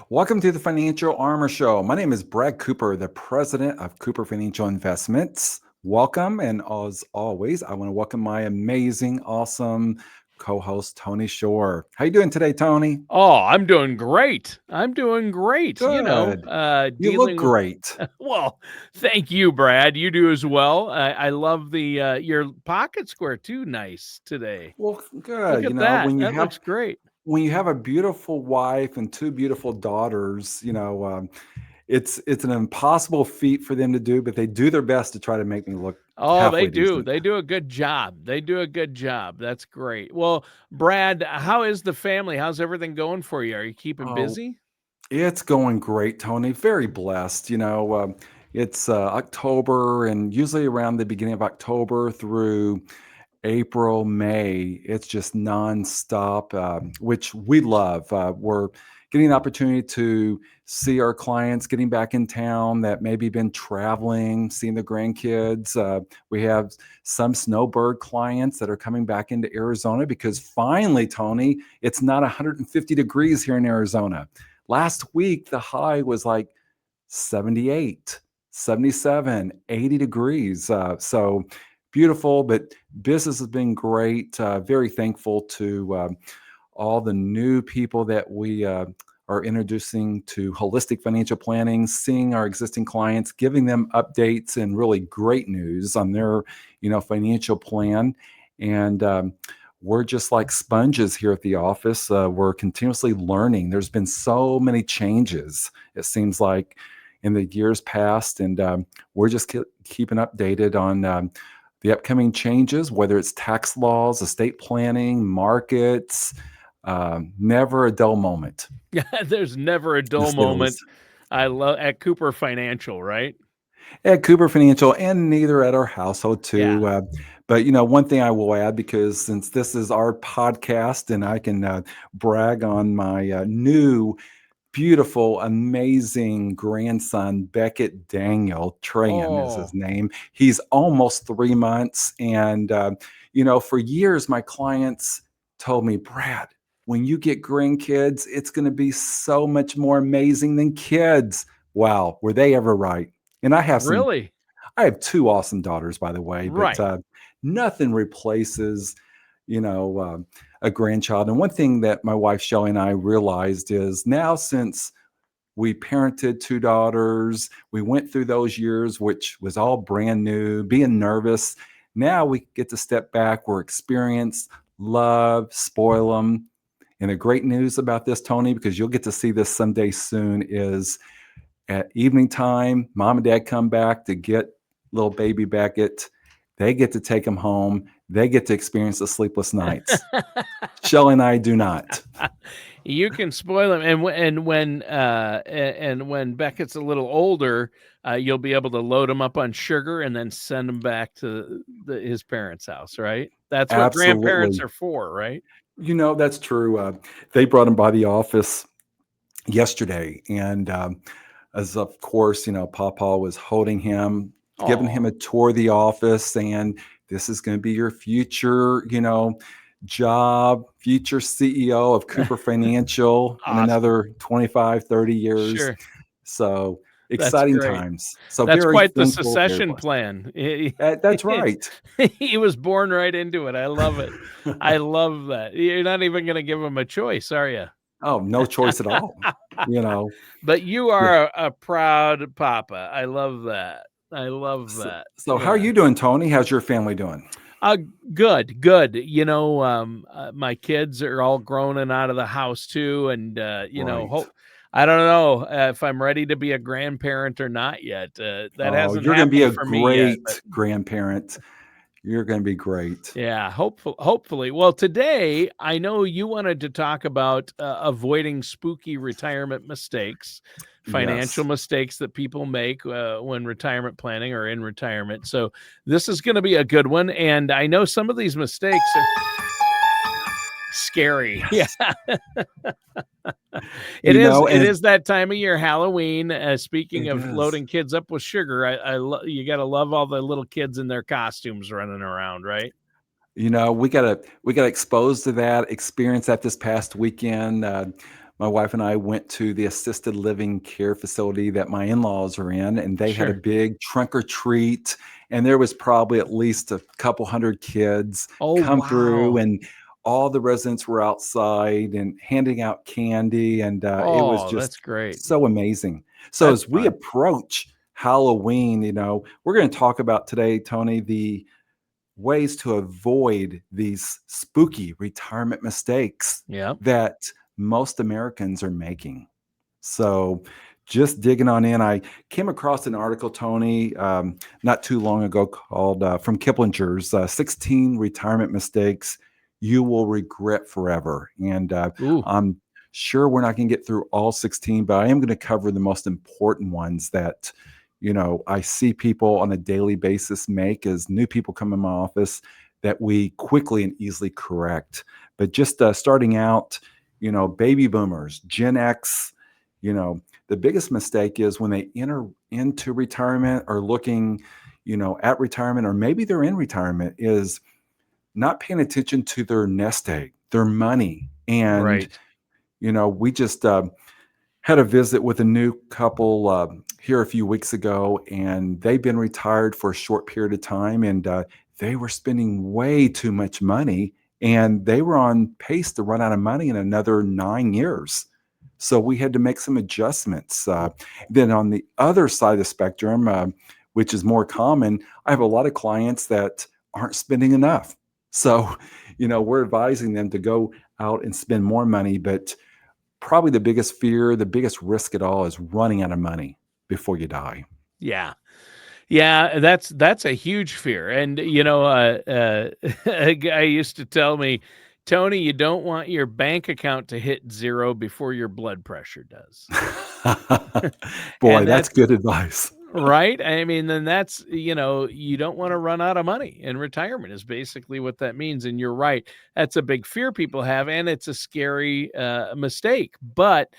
Welcome to the Financial Armor Show. My name is Brad Cooper, the president of Cooper Financial Investments. Welcome. And as always, I want to welcome my amazing, awesome co-host, Tony Shore. How you doing today, Tony? Oh, I'm doing great. I'm doing great. Good. You look Dealing with great. well, thank you, Brad. You do as well. I love the your pocket square too. Nice today. Well, Look good. at that. When you That have looks great. a beautiful wife and two beautiful daughters, it's an impossible feat for them to do, but they do their best to try to make me look Oh, they halfway do. decent. They do a good job. They do a good job. That's great. Well, Brad, how is the family? How's everything going for you? Are you keeping Oh, busy? it's going great, Tony. Very blessed. It's October, and usually around the beginning of October through April, May, it's just nonstop, which we love. We're getting an opportunity to see our clients getting back in town that maybe been traveling, seeing the grandkids. We have some snowbird clients that are coming back into Arizona because finally, Tony, it's not 150 degrees here in Arizona. Last week, the high was like 78, 77, 80 degrees. So beautiful, but business has been great. Very thankful to all the new people that we are introducing to holistic financial planning, seeing our existing clients, giving them updates and really great news on their, financial plan. And we're just like sponges here at the office. We're continuously learning. There's been so many changes, it seems like, in the years past. And we're just keeping updated on the upcoming changes, whether it's tax laws, estate planning, markets. Never a dull moment. Yeah, there's never a To dull say the moment. least. I love at Cooper Financial, right? At Cooper Financial, and neither at our household Yeah. too. But one thing I will add, because since this is our podcast, and I can brag on my new beautiful, amazing grandson, Beckett Daniel. Trayan is his Oh, name. He's almost 3 months. And, for years, my clients told me, Brad, when you get grandkids, it's going to be so much more amazing than kids. Wow, were they ever right? And really? I have two awesome daughters, by the way, but Right. nothing replaces, a grandchild. And one thing that my wife Shelly and I realized is now, since we parented two daughters, we went through those years, which was all brand new, being nervous. Now we get to step back. We're experienced, love, spoil them. And the great news about this, Tony, because you'll get to see this someday soon, is at evening time, mom and dad come back to get little baby Beckett. They get to take him home. They get to experience the sleepless nights. Shelley and I do not. You can spoil him, and when Beckett's a little older, you'll be able to load him up on sugar and then send him back to his parents' house, right? That's what grandparents Absolutely. are for, right? That's true. They brought him by the office yesterday. And as of course, Papa was holding him, giving him Oh, a tour of the office, and this is going to be your future, job, future CEO of Cooper Financial in awesome. another 25, 30 years. Sure. So That's exciting great. times. So That's very quite the thankful, very succession blessed. plan. That's right. He was born right into it. I love it. I love that. You're not even gonna give him a choice, are you? Oh, no choice at all. You know, But you yeah. are a proud papa. I love that. I love that. So how are Yeah. you doing, Tony? How's your family doing? Uh, good, good. My kids are all grown and out of the house too, and Right. I don't know if I'm ready to be a grandparent or not yet. That Oh, hasn't you're going to be happened a for me yet, but great grandparent. You're going to be great. yeah, hopefully. Well, today I know you wanted to talk about avoiding spooky retirement mistakes, financial Yes. mistakes that people make when retirement planning or in retirement. So this is going to be a good one, and I know some of these mistakes are scary. Yeah, Yes. it is. It And is that time of year, Halloween. Speaking it of is. loading kids up with sugar, you got to love all the little kids in their costumes running around, right? We got exposed to that, experience that this past weekend. my wife and I went to the assisted living care facility that my in-laws are in, and they had a Sure. big trunk or treat, and there was probably at least a couple hundred kids Oh, come through, wow. and all the residents were outside and handing out candy, and it was Oh, just that's great. so amazing. So That's as we fun. approach Halloween, we're going to talk about today, Tony, the ways to avoid these spooky retirement mistakes Yeah. that most Americans are making. So, just digging on in, I came across an article, Tony, not too long ago called from Kiplinger's 16 Retirement Mistakes You Will Regret Forever. And Ooh, I'm sure we're not going to get through all 16, but I am going to cover the most important ones that, I see people on a daily basis make as new people come in my office that we quickly and easily correct. But just starting out, baby boomers, Gen X, the biggest mistake is when they enter into retirement or looking, at retirement, or maybe they're in retirement, is not paying attention to their nest egg, their money. And, right. we just had a visit with a new couple here a few weeks ago, and they've been retired for a short period of time, and they were spending way too much money, and they were on pace to run out of money in another 9 years. So we had to make some adjustments. Then on the other side of the spectrum, which is more common, I have a lot of clients that aren't spending enough. So, we're advising them to go out and spend more money, but probably the biggest fear, the biggest risk at all is running out of money before you die. Yeah. Yeah, that's a huge fear, and, a guy used to tell me, "Tony, you don't want your bank account to hit 0 before your blood pressure does." Boy, And that's that's good advice. right? I mean, then that's, you don't wanna run out of money in retirement is basically what that means, and you're right. That's a big fear people have, and it's a scary, mistake, but,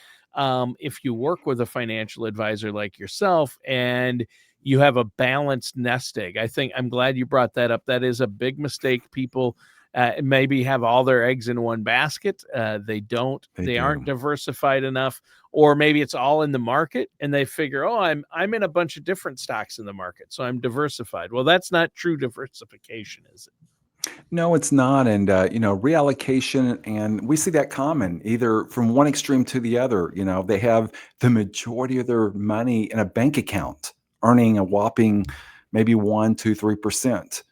if you work with a financial advisor like yourself and you have a balanced nest egg, I'm glad you brought that up. That is a big mistake. People, maybe have all their eggs in one basket. They They aren't do. diversified enough, or maybe it's all in the market and they figure, "Oh, I'm in a bunch of different stocks in the market, so I'm diversified." Well, that's not true diversification, is it? No, it's not. And, reallocation, and we see that common either from one extreme to the other. They have the majority of their money in a bank account, earning a whopping maybe 1, 2, 3%,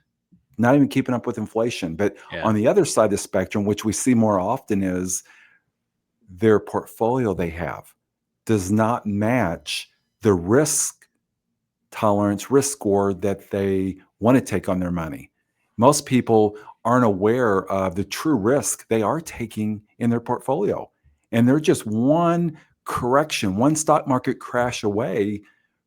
not even keeping up with inflation. But Yeah. on the other side of the spectrum, which we see more often, is their portfolio they have does not match the risk tolerance, risk score that they want to take on their money. Most people aren't aware of the true risk they are taking in their portfolio. And they're just one correction, one stock market crash away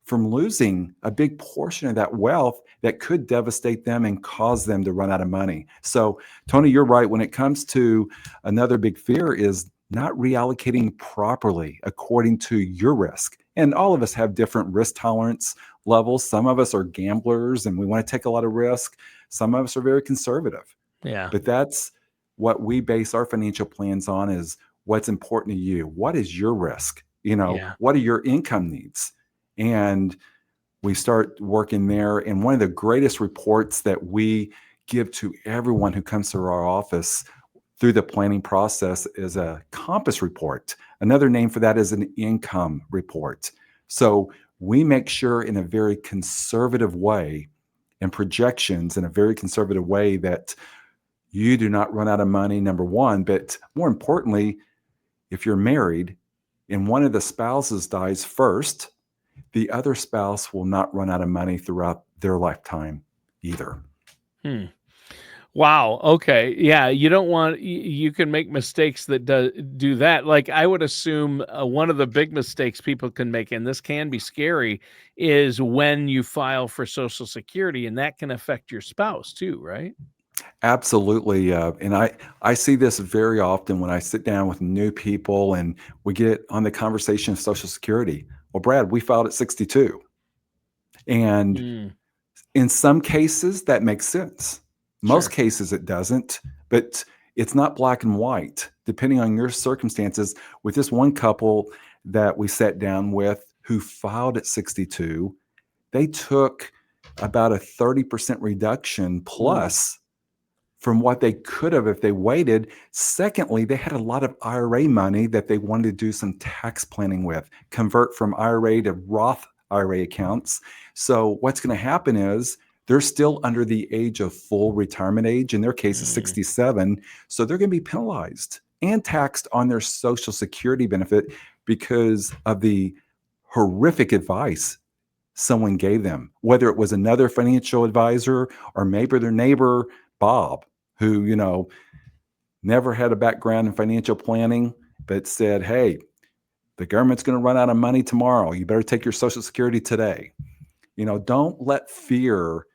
from losing a big portion of that wealth that could devastate them and cause them to run out of money. So, Tony, you're right. When it comes to another big fear is not reallocating properly according to your risk. And all of us have different risk tolerance levels. Some of us are gamblers and we want to take a lot of risk. Some of us are very conservative. Yeah. But that's what we base our financial plans on, is what's important to you. What is your risk? Yeah. What are your income needs? And we start working there. And one of the greatest reports that we give to everyone who comes to our office through the planning process is a compass report. Another name for that is an income report. So we make sure in a very conservative way, and projections in a very conservative way, that you do not run out of money, number one. But more importantly, if you're married and one of the spouses dies first, the other spouse will not run out of money throughout their lifetime either. Hmm. Wow, okay. Yeah, you don't want you can make mistakes that do that. Like, I would assume, one of the big mistakes people can make, and this can be scary, is when you file for Social Security, and that can affect your spouse too, right? Absolutely. And I see this very often when I sit down with new people and we get on the conversation of Social Security. Well, Brad, we filed at 62. And Mm, in some cases, that makes sense. Most sure. cases, it doesn't. But It's not black and white, depending on your circumstances. With this one couple that we sat down with who filed at 62, they took about a 30% reduction Ooh. plus from what they could have if they waited. Secondly, they had a lot of IRA money that they wanted to do some tax planning with, convert from IRA to Roth IRA accounts. So what's going to happen is they're still under the age of full retirement age. In their case, is Mm, 67. So they're going to be penalized and taxed on their Social Security benefit because of the horrific advice someone gave them, whether it was another financial advisor or maybe their neighbor, Bob, who, never had a background in financial planning, but said, hey, the government's going to run out of money tomorrow. You better take your Social Security today. Don't let fear,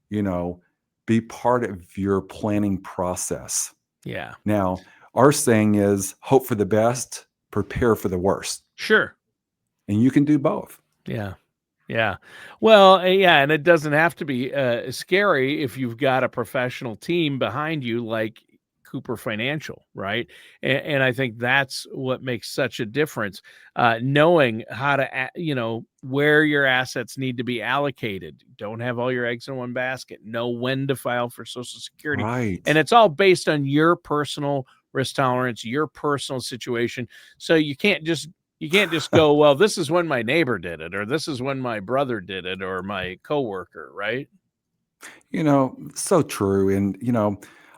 you know, be part of your planning process. yeah. Now, our saying is hope for the best, prepare for the worst. Sure. And you can do both. Yeah. Yeah. Well, yeah, and it doesn't have to be scary if you've got a professional team behind you like Cooper Financial, right? And I think that's what makes such a difference. Knowing how to, where your assets need to be allocated. Don't have all your eggs in one basket. Know when to file for Social Security, and Right. it's all based on your personal risk tolerance, your personal situation. So you can't just go, well, this is when my neighbor did it, or this is when my brother did it, or my coworker, right? So true. And,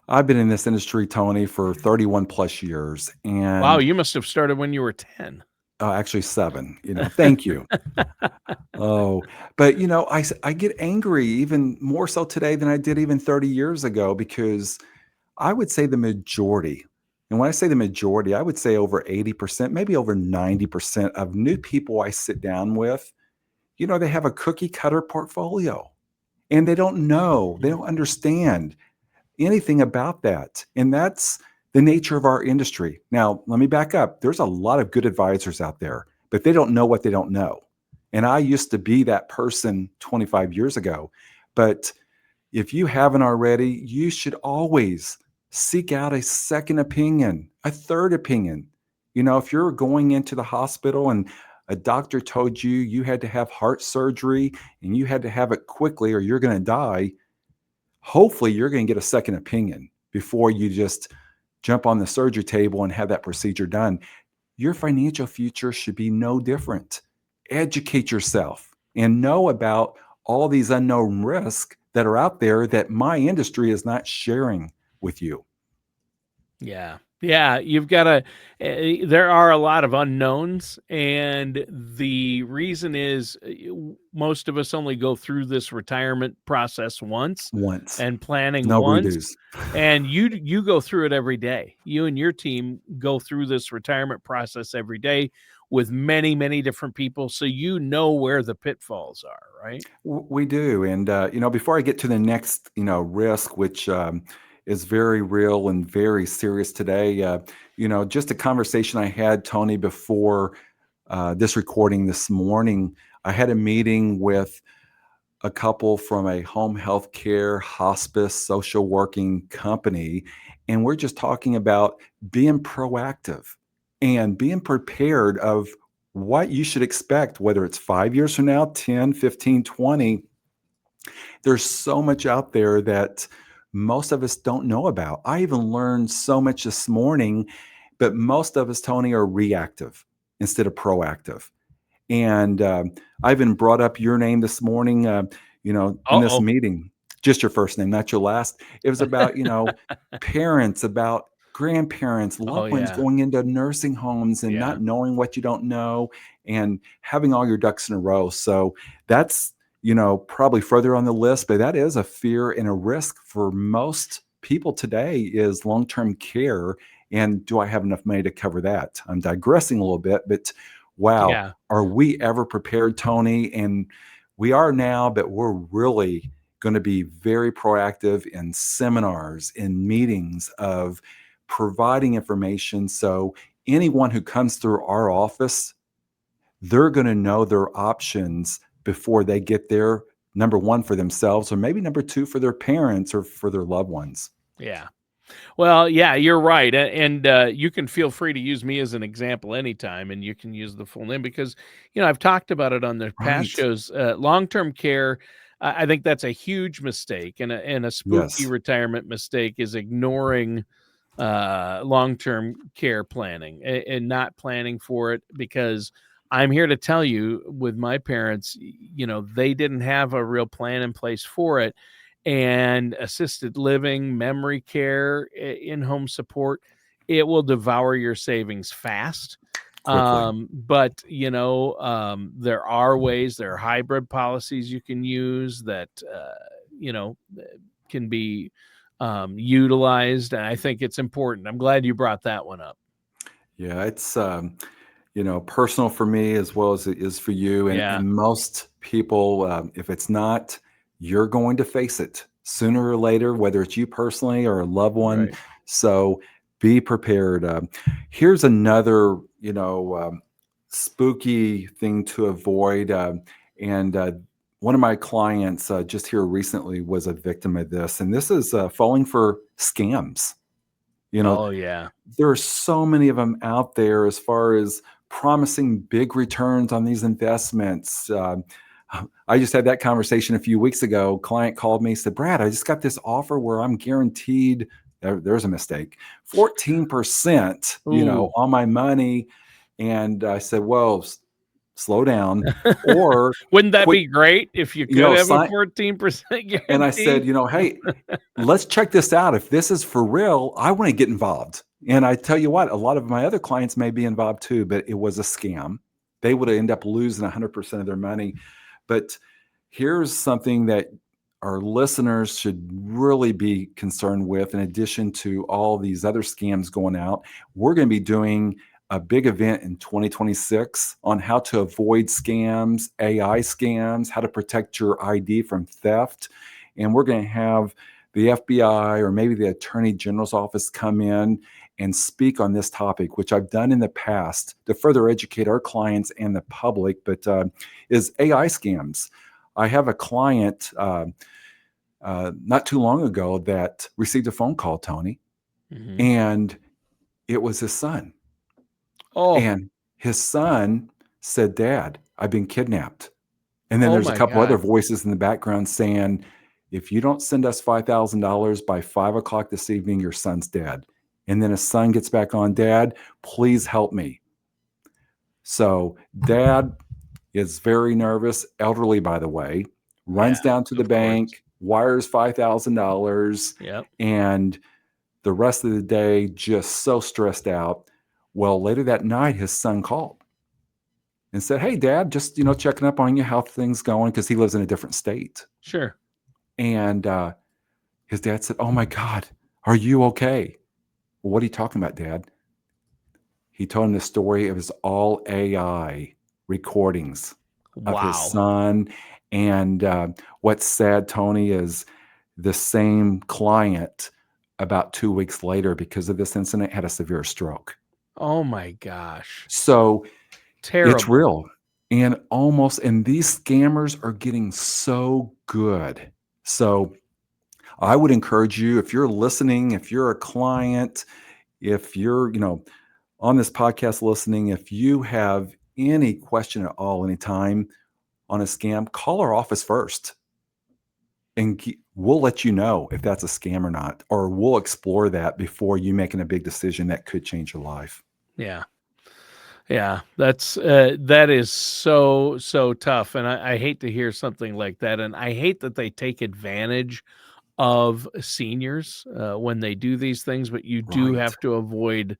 I've been in this industry, Tony, for 31 plus years Wow, and you must have started when you were 10. actually 7. Thank you. Oh, but, I get angry even more so today than I did even 30 years ago because I would say the majority, and when I say the majority, I would say over 80%, maybe over 90% of new people I sit down with, they have a cookie cutter portfolio and they don't know, they Mhm. don't understand anything about that. And that's the nature of our industry. Now, let me back up. There's a lot of good advisors out there, but they don't know what they don't know. And I used to be that person 25 years ago. But if you haven't already, you should always seek out a second opinion, a third opinion. If you're going into the hospital and a doctor told you you had to have heart surgery and you had to have it quickly or you're going to die, hopefully you're going to get a second opinion before you just jump on the surgery table and have that procedure done. Your financial future should be no different. Educate yourself and know about all these unknown risks that are out there that my industry is not sharing with you. Yeah. Yeah, you've gotta there are a lot of unknowns, and the reason is, most of us only go through this retirement process once Once, and planning no once, redos. and you go through it every day. You and your team go through this retirement process every day with many, many different people, so you know where the pitfalls are, right? We do. And, before I get to the next, risk, which is very real and very serious today, just a conversation I had, Tony, before this recording this morning. I had a meeting with a couple from a home health care, hospice, social working company. And we're just talking about being proactive and being prepared of what you should expect, whether it's 5 years from now, 10, 15, 20. There's so much out there that most of us don't know about. I even learned so much this morning, but most of us, Tony, are reactive instead of proactive. And I even brought up your name this morning, in this Uh-oh. meeting, just your first name, not your last. It was about, parents, about grandparents, Oh, loved ones yeah. going into nursing homes and Yeah. not knowing what you don't know and having all your ducks in a row. So that's, probably further on the list, but that is a fear and a risk for most people today is long-term care. And do I have enough money to cover that? I'm digressing a little bit, but wow, Yeah. are we ever prepared, Tony? And we are now, but we're really going to be very proactive in seminars, in meetings of providing information. So anyone who comes through our office, they're going to know their options before they get there. Number one, for themselves, or maybe number two, for their parents or for their loved ones. Yeah. Well, yeah, you're right, and you can feel free to use me as an example anytime, and you can use the full name because, I've talked about it on the past Right. shows. Long-term care, I think that's a huge mistake, and a spooky Yes. retirement mistake is ignoring long-term care planning and not planning for it because I'm here to tell you with my parents, they didn't have a real plan in place for it. And assisted living, memory care, in-home support, it will devour your savings fast. Quickly. But there are ways, there are hybrid policies you can use that you know can be utilized. And I think it's important. I'm glad you brought that one up. Yeah, it's personal for me as well as it is for you. Yeah, And most people, if it's not, you're going to face it sooner or later, whether it's you personally or a loved one. right. So be prepared. Here's another, spooky thing to avoid. And one of my clients just here recently was a victim of this. And this is falling for scams. You know, Oh yeah. there are so many of them out there as far as promising big returns on these investments. I just had that conversation a few weeks ago. Client called me, said, Brad, I just got this offer where I'm guaranteed, there's a mistake, 14%, Ooh. on my money. And I said, well, slow down or Wouldn't that quit, be great if you could have a sign. 14% And I guarantee? said, hey, let's check this out. If this is for real, I want to get involved. And I tell you what, a lot of my other clients may be involved too, but it was a scam. They would end up losing 100% of their money. But here's something that our listeners should really be concerned with. In addition to all these other scams going out, we're going to be doing a big event in 2026 on how to avoid scams, AI scams, how to protect your ID from theft. And we're going to have the FBI or maybe the Attorney General's office come in and speak on this topic, which I've done in the past to further educate our clients and the public, but is AI scams. I have a client not too long ago that received a phone call, Tony, Mhm. and it was his son. Oh, And his son said, Dad, I've been kidnapped. And then oh there's a my couple other god. voices in the background saying, if you don't send us $5,000 by 5 o'clock this evening, your son's dead. And then his son gets back on, Dad, please help me. So dad is very nervous, elderly, by the way, Yeah, runs down to the of course. bank, wires $5,000, Yep. and the rest of the day just so stressed out. Well, later that night, his son called and said, Hey, Dad, just, checking up on you, how things going, because he lives in a different state. Sure. And his dad said, Oh my God, are you okay? Well, what are you talking about, Dad? He told him the story. It was all AI recordings of his Wow. son. And what's sad, Tony, is the same client about 2 weeks later, because of this incident, had a severe stroke. Oh my gosh. So it's Terrible. real. And these scammers are getting so good. So I would encourage you, if you're listening, if you're a client, if you're, on this podcast listening, if you have any question at all, anytime on a scam, call our office first. And we'll let you know if that's a scam or not, or we'll explore that before you making a big decision that could change your life. Yeah. Yeah, that is so so tough, and I hate to hear something like that, and I hate that they take advantage of seniors when they do these things. But you do Right. have to avoid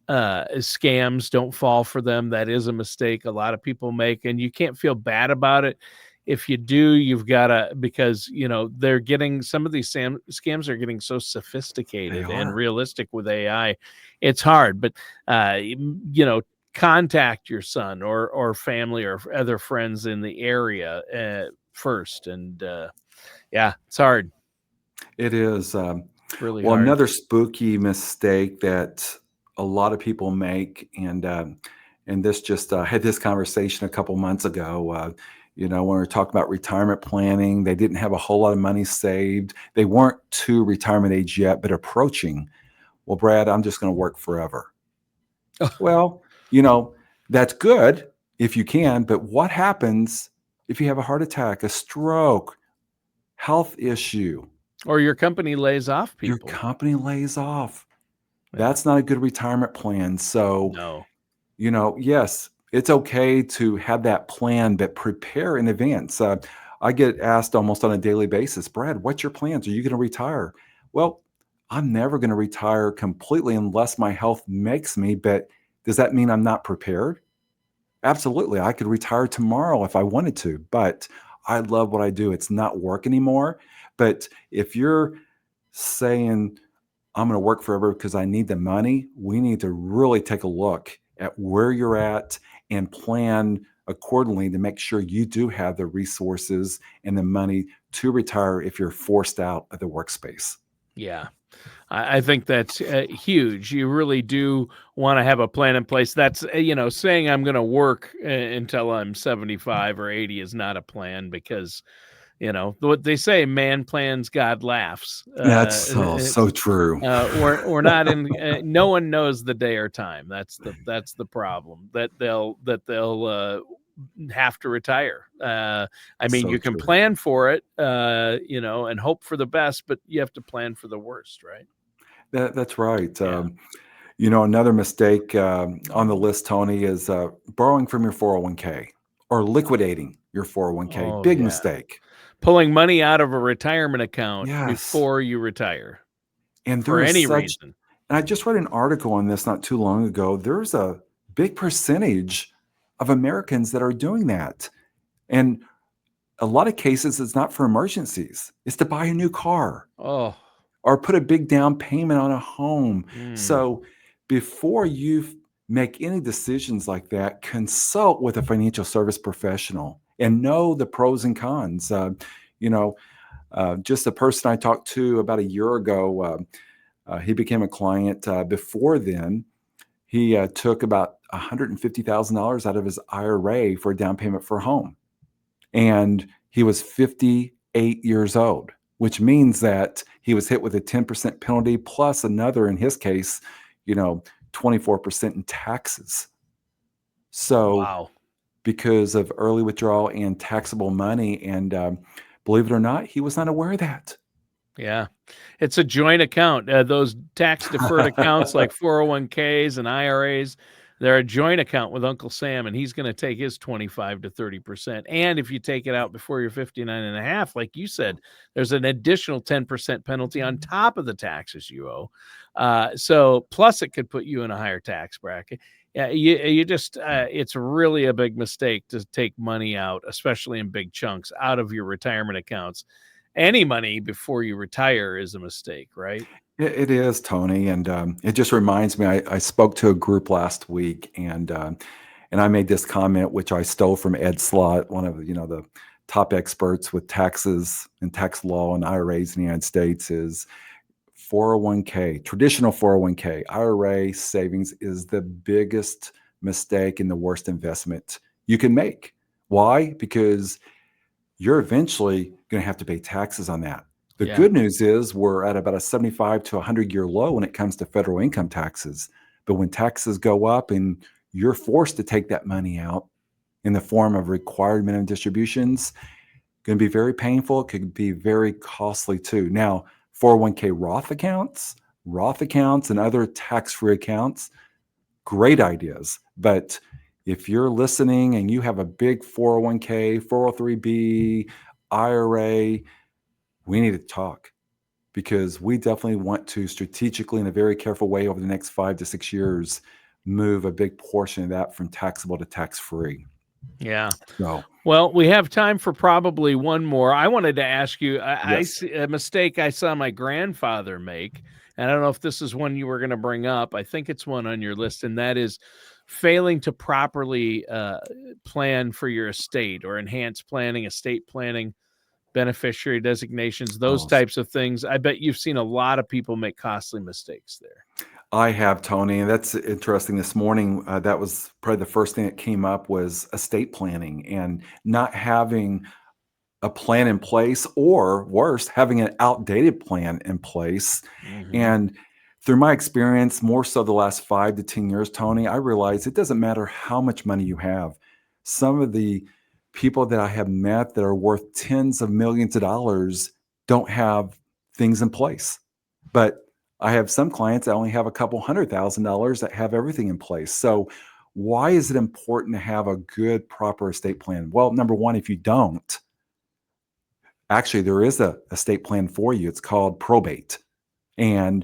scams. Don't fall for them. That is a mistake a lot of people make, and you can't feel bad about it. If you do, you've got to, because they're getting, some of these scams are getting so They sophisticated and are. realistic with AI. It's hard, but contact your son or family or other friends in the area first. And yeah, it's hard. It is. It's really Well, hard. another spooky mistake that a lot of people make, and this just had this conversation a couple months ago. When we're talking about retirement planning, they didn't have a whole lot of money saved. They weren't to retirement age yet, but approaching. Well, Brad, I'm just going to work forever. Well, that's good if you can, but what happens if you have a heart attack, a stroke, health issue? Or your company lays off Your people. company lays off. Yeah. That's not a good retirement plan. So, No. yes, it's okay to have that plan, but prepare in advance. I get asked almost on a daily basis, Brad, what's your plans? Are you going to retire? Well, I'm never going to retire completely unless my health makes me. But does that mean I'm not prepared? Absolutely. I could retire tomorrow if I wanted to, but I love what I do. It's not work anymore. But if you're saying, I'm going to work forever because I need the money, we need to really take a look at where you're at and plan accordingly to make sure you do have the resources and the money to retire if you're forced out of the workspace. Yeah. I think that's huge. You really do want to have a plan in place. That's, saying I'm going to work until I'm 75 or 80 is not a plan because, what they say, man plans, God laughs. That's so true. We're not in. No one knows the day or time. That's the problem. That they'll have to retire. I mean, So you can true. plan for it, and hope for the best, but you have to plan for the worst, right? That's right. Yeah. Another mistake on the list, Tony, is borrowing from your 401k or liquidating your 401k. Oh Big yeah. mistake. Pulling money out of a retirement account Yes. before you retire And for there is any such, reason. and I just read an article on this not too long ago. There's a big percentage of Americans that are doing that. And a lot of cases, it's not for emergencies, it's to buy a new car Oh. or put a big down payment on a home. Mm. So before you make any decisions like that, consult with a financial service professional and know the pros and cons. You know, just a person I talked to about a year ago, he became a client. Before then, he took about $150,000 out of his IRA for a down payment for a home. And he was 58 years old, which means that he was hit with a 10% penalty plus another, in his case, you know, 24% in taxes. So, Wow. because of early withdrawal and taxable money, and believe it or not, he was not aware of that. Yeah. It's a joint account. Those tax deferred accounts like 401ks and IRAs, they're a joint account with Uncle Sam, and he's going to take his 25 to 30%. And if you take it out before you're 59 and a half, like you said, there's an additional 10% penalty on top of the taxes you owe. So plus it could put you in a higher tax bracket. Yeah, you just it's really a big mistake to take money out, especially in big chunks, out of your retirement accounts. Any money before you retire is a mistake, right? It is, Tony, and it just reminds me. I spoke to a group last week, and I made this comment, which I stole from Ed Slott, one of the top experts with taxes and tax law and IRAs in the United States. Is 401k, traditional 401k, IRA savings is the biggest mistake and the worst investment you can make. Why? Because you're eventually going to have to pay taxes on that. The Yeah. good news is we're at about a 75 to 100-year low when it comes to federal income taxes. But when taxes go up and you're forced to take that money out in the form of required minimum distributions, going to be very painful. It could be very costly too. Now, 401k Roth accounts, and other tax-free accounts, great ideas. But if you're listening and you have a big 401k, 403b, IRA, we need to talk because we definitely want to strategically, in a very careful way, over the next 5 to 6 years, move a big portion of that from taxable to tax-free. Yeah. So, Well, we have time for probably one more. I wanted to ask you, I yes. see a mistake I saw my grandfather make, and I don't know if this is one you were going to bring up. I think it's one on your list, and that is failing to properly plan for your estate or enhance planning, estate planning, beneficiary designations, those Oh, types of things. I bet you've seen a lot of people make costly mistakes there. I have, Tony, and that's interesting. This morning, that was probably the first thing that came up was estate planning and not having a plan in place, or worse, having an outdated plan in place. Mhm. And through my experience, more so the last 5 to 10 years, Tony, I realized it doesn't matter how much money you have. Some of the people that I have met that are worth tens of millions of dollars don't have things in place. But I have some clients that only have a couple $100,000 that have everything in place. So why is it important to have a good, proper estate plan? Well, number one, if you don't, actually, there is a estate plan for you. It's called probate. And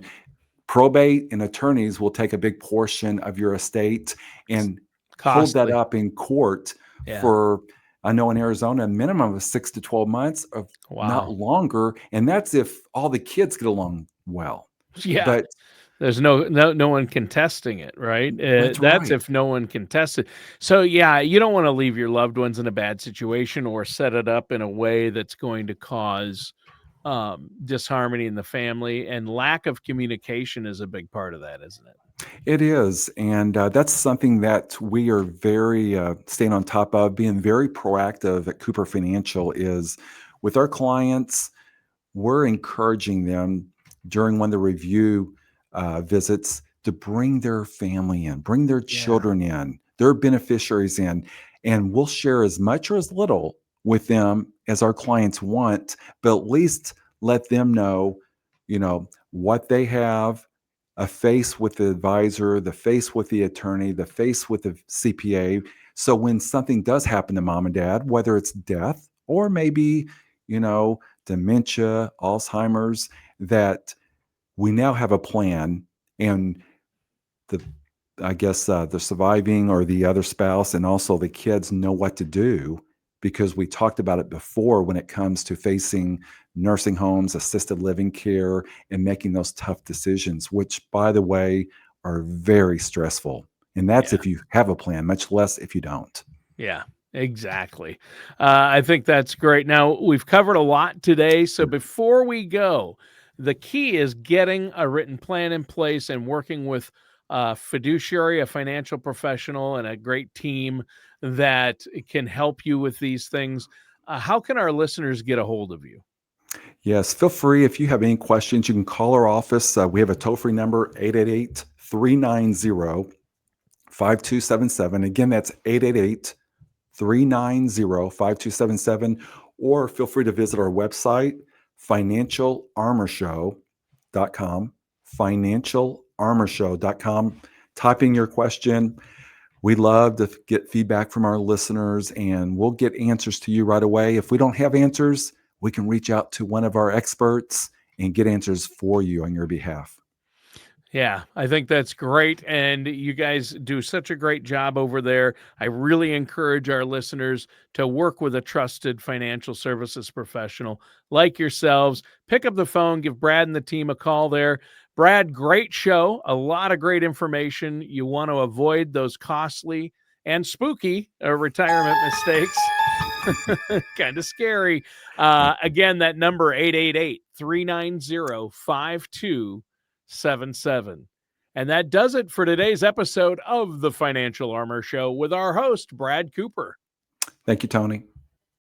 probate and attorneys will take a big portion of your estate It's and hold that costly. up in court Yeah. for, I know in Arizona, a minimum of 6 to 12 months, of not Wow. longer. And that's if all the kids get along well. Yeah. But There's no one contesting it, right? that's That's right. if no one contests it. So, yeah, you don't wanna leave your loved ones in a bad situation or set it up in a way that's going to cause, disharmony in the family, and lack of communication is a big part of that, isn't it? It is. And that's something that we are very staying on top of, being very proactive at Cooper Financial is with our clients. We're encouraging them during one of the review visits to bring their family in, bring their Yeah. children in, their beneficiaries in, and we'll share as much or as little with them as our clients want, but at least let them know, what they have, a face with the advisor, the face with the attorney, the face with the CPA. So when something does happen to mom and dad, whether it's death or maybe, dementia, Alzheimer's, that we now have a plan, and the I guess the surviving or the other spouse and also the kids know what to do because we talked about it before when it comes to facing nursing homes, assisted living care, and making those tough decisions, which, by the way, are very stressful. And that's Yeah. if you have a plan, much less if you don't. Yeah, exactly. I think that's great. Now, we've covered a lot today. So before we go, the key is getting a written plan in place and working with a fiduciary, a financial professional, and a great team that can help you with these things. How can our listeners get a hold of you? Yes, feel free. If you have any questions, you can call our office. We have a toll free number, 888 390 5277. Again, that's 888 390 5277. Or feel free to visit our website, financialarmorshow.com. Financialarmorshow.com. Type in your question. We love to get feedback from our listeners, and we'll get answers to you right away. If we don't have answers, we can reach out to one of our experts and get answers for you on your behalf. Yeah, I think that's great. And you guys do such a great job over there. I really encourage our listeners to work with a trusted financial services professional like yourselves. Pick up the phone, give Brad and the team a call there. Brad, great show. A lot of great information. You want to avoid those costly and spooky retirement mistakes. Kind of scary. Again, that number 888 390 5277. And that does it for today's episode of the Financial Armor Show with our host, Brad Cooper. Thank you, Tony.